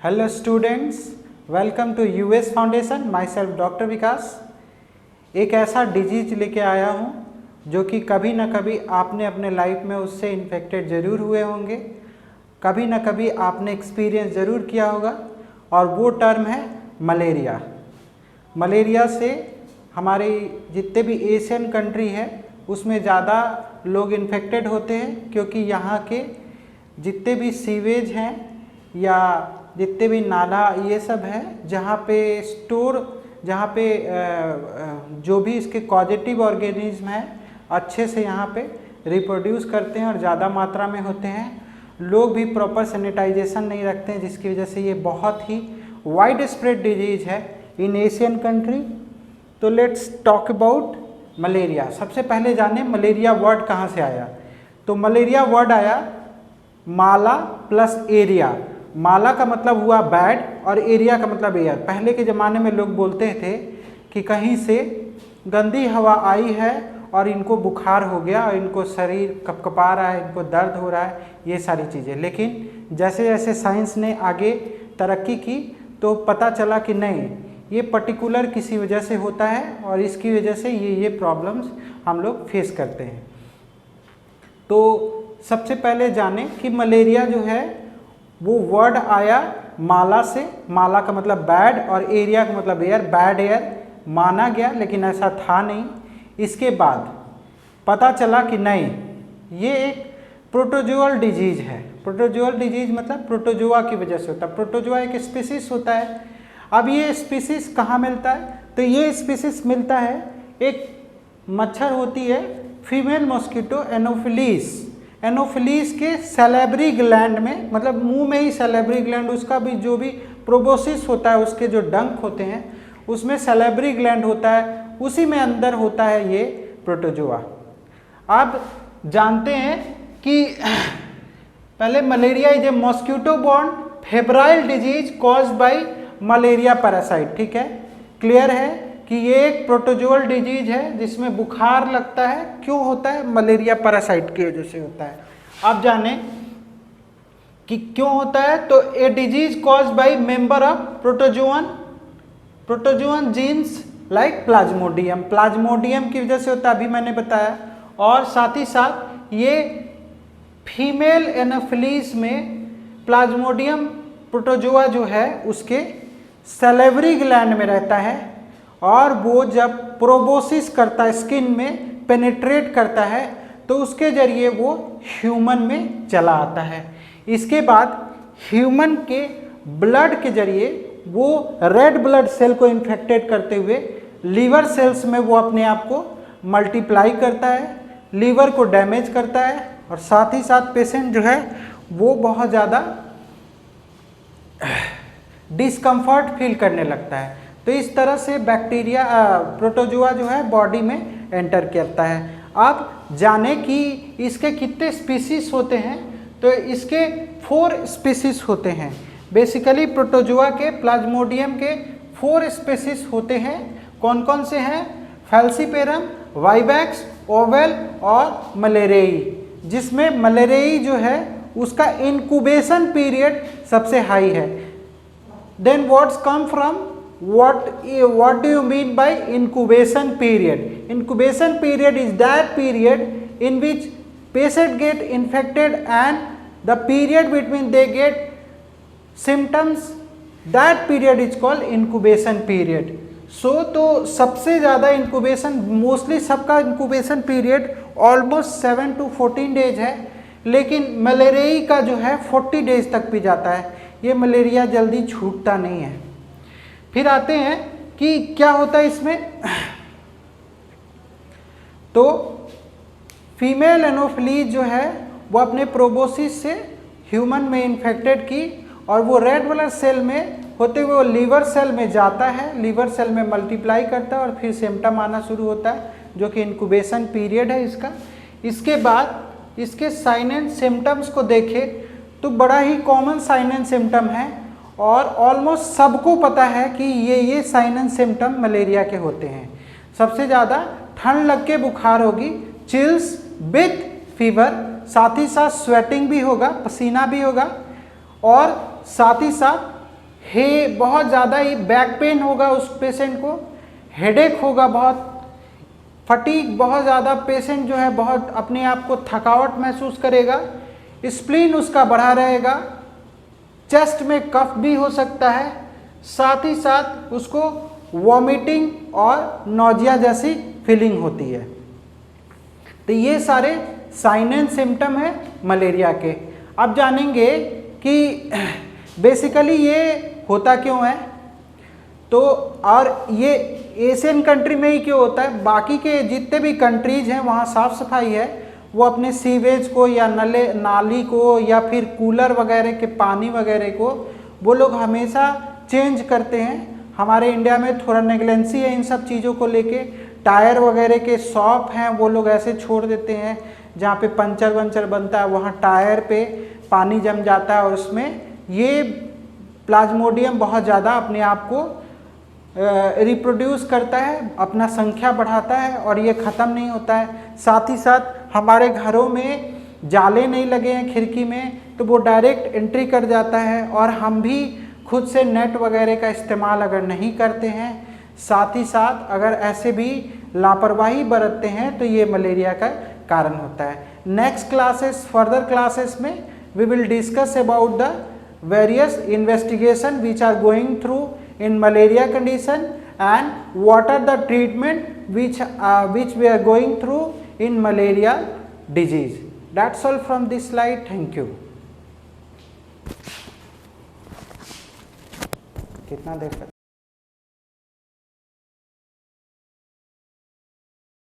Hello students, welcome to US foundation. Myself doctor Vikas. एक ऐसा disease लेके आया हूँ जो कि कभी ना कभी आपने अपने लाइफ में उससे इन्फेक्टेड ज़रूर हुए होंगे, कभी ना कभी आपने एक्सपीरियंस ज़रूर किया होगा, और वो टर्म है मलेरिया। मलेरिया से हमारे जितने भी एशियन कंट्री है उसमें ज़्यादा लोग इन्फेक्टेड होते हैं, क्योंकि यहाँ के जितने भी सीवेज हैं या जितने भी नाला ये सब है, जहाँ पे जो भी इसके पॉजिटिव ऑर्गेनिज्म हैं अच्छे से यहाँ पे रिप्रोड्यूस करते हैं और ज़्यादा मात्रा में होते हैं। लोग भी प्रॉपर सैनिटाइजेशन नहीं रखते हैं, जिसकी वजह से ये बहुत ही वाइड स्प्रेड डिजीज है इन एशियन कंट्री। तो लेट्स टॉक अबाउट मलेरिया। सबसे पहले जाने मलेरिया वर्ड कहाँ से आया। तो मलेरिया वर्ड आया माला प्लस एरिया। माला का मतलब हुआ बैड और एरिया का मतलब एयर। पहले के ज़माने में लोग बोलते थे कि कहीं से गंदी हवा आई है और इनको बुखार हो गया और इनको शरीर कपकपा रहा है, इनको दर्द हो रहा है, ये सारी चीज़ें। लेकिन जैसे जैसे साइंस ने आगे तरक्की की तो पता चला कि नहीं, ये पर्टिकुलर किसी वजह से होता है और इसकी वजह से ये प्रॉब्लम्स हम लोग फेस करते हैं। तो सबसे पहले जाने कि मलेरिया जो है वो वर्ड आया माला से। माला का मतलब बैड और एरिया का मतलब एयर। बैड एयर माना गया, लेकिन ऐसा था नहीं। इसके बाद पता चला कि नहीं, ये एक प्रोटोजोअल डिजीज है। प्रोटोजोअल डिजीज मतलब प्रोटोजोआ की वजह से होता है। प्रोटोजोआ एक स्पीसीज होता है। अब ये स्पीसीज कहाँ मिलता है? तो ये स्पीसीज मिलता है, एक मच्छर होती है फीमेल मॉस्किटो एनोफिलीस। एनोफिलीस के सैलेबरी ग्लैंड में, मतलब मुंह में ही सैलेबरी ग्लैंड, उसका भी जो भी प्रोबोसिस होता है, उसके जो डंक होते हैं उसमें सैलेबरी ग्लैंड होता है, उसी में अंदर होता है ये प्रोटोजोआ। आप जानते हैं कि पहले malaria is a mosquito borne febrile disease caused bye malaria parasite. ठीक है, क्लियर है कि ये एक प्रोटोजोअल डिजीज है जिसमें बुखार लगता है। क्यों होता है? मलेरिया पैरासाइट की वजह से होता है। अब जाने कि क्यों होता है। तो a disease caused by member of protozoan genes like plasmodium. Plasmodium की वजह से होता है, अभी मैंने बताया। और साथ ही साथ ये फीमेल एनोफिलीस में प्लाज्मोडियम प्रोटोजोआ जो है उसके सैलेवरी ग्लैंड में रहता है, और वो जब प्रोबोसिस करता है, स्किन में पेनिट्रेट करता है, तो उसके जरिए वो ह्यूमन में चला आता है। इसके बाद ह्यूमन के ब्लड के जरिए वो रेड ब्लड सेल को इन्फेक्टेड करते हुए लीवर सेल्स में वो अपने आप को मल्टीप्लाई करता है, लीवर को डैमेज करता है, और साथ ही साथ पेशेंट जो है वो बहुत ज़्यादा डिस्कम्फर्ट फील करने लगता है। तो इस तरह से बैक्टीरिया प्रोटोजोआ जो है बॉडी में एंटर करता है। अब जाने कि इसके कितने स्पीसीज होते हैं। तो इसके 4 स्पीसीज होते हैं। बेसिकली प्रोटोजोआ के, प्लाज्मोडियम के 4 स्पीसीज होते हैं। कौन कौन से हैं? फैल्सीपेरम, वाइवैक्स, ओवेल और मलेरियाई। जिसमें मलेरियाई जो है उसका इंक्यूबेशन पीरियड सबसे हाई है। Then what's come from what do you mean by incubation period? Incubation period is that period in which patient get infected and the period between they get symptoms, that period is called incubation period. तो सबसे ज़्यादा incubation, mostly सबका incubation period almost 7 to 14 days है, लेकिन malaria का जो है 40 days तक भी जाता है। ये मलेरिया जल्दी छूटता नहीं है। फिर आते हैं कि क्या होता है इसमें। तो फीमेल एनोफिलीज जो है वो अपने प्रोबोसिस से ह्यूमन में इन्फेक्टेड की, और वो रेड ब्लड सेल में होते हुए वो लीवर सेल में जाता है, लीवर सेल में मल्टीप्लाई करता है, और फिर सिम्टम आना शुरू होता है, जो कि इंक्यूबेशन पीरियड है इसका। इसके बाद इसके साइन एंड सिम्टम्स को देखें तो बड़ा ही कॉमन साइन एंड सिम्टम है, और ऑलमोस्ट सबको पता है कि ये साइन एंड सिम्टम मलेरिया के होते हैं। सबसे ज़्यादा ठंड लग के बुखार होगी, चिल्स विथ फीवर, साथ ही साथ स्वेटिंग भी होगा, पसीना भी होगा, और साथ ही साथ बहुत ज़्यादा ही बैक पेन होगा उस पेशेंट को, हेडेक होगा बहुत, फटीग बहुत ज़्यादा, पेशेंट जो है बहुत अपने आप को थकावट महसूस करेगा, स्प्लीन उसका बढ़ा रहेगा, चेस्ट में कफ भी हो सकता है, साथ ही साथ उसको वॉमिटिंग और नोजिया जैसी फीलिंग होती है। तो ये सारे साइन एंड सिम्टम है मलेरिया के। अब जानेंगे कि बेसिकली ये होता क्यों है, तो और ये एशियन कंट्री में ही क्यों होता है, बाकी के जितने भी कंट्रीज हैं वहाँ साफ़ सफाई है, वो अपने सीवेज को या नाली को या फिर कूलर वगैरह के पानी वगैरह को वो लोग हमेशा चेंज करते हैं। हमारे इंडिया में थोड़ा नेगलेंसी है इन सब चीज़ों को लेके। टायर वगैरह के शॉप हैं वो लोग ऐसे छोड़ देते हैं, जहाँ पे पंचर वंचर बनता है वहाँ टायर पे पानी जम जाता है और उसमें ये प्लाज्मोडियम बहुत ज़्यादा अपने आप को रिप्रोड्यूस करता है, अपना संख्या बढ़ाता है और ये ख़त्म नहीं होता है। साथ ही साथ हमारे घरों में जाले नहीं लगे हैं खिड़की में, तो वो डायरेक्ट एंट्री कर जाता है और हम भी खुद से नेट वगैरह का इस्तेमाल अगर नहीं करते हैं, साथ ही साथ अगर ऐसे भी लापरवाही बरतते हैं तो ये मलेरिया का कारण होता है। नेक्स्ट क्लासेस, फर्दर क्लासेस में we will discuss about the various investigation which are going through in malaria condition and what are the treatment which we are going through in malaria disease. That's all from this slide. Thank you. कितना देर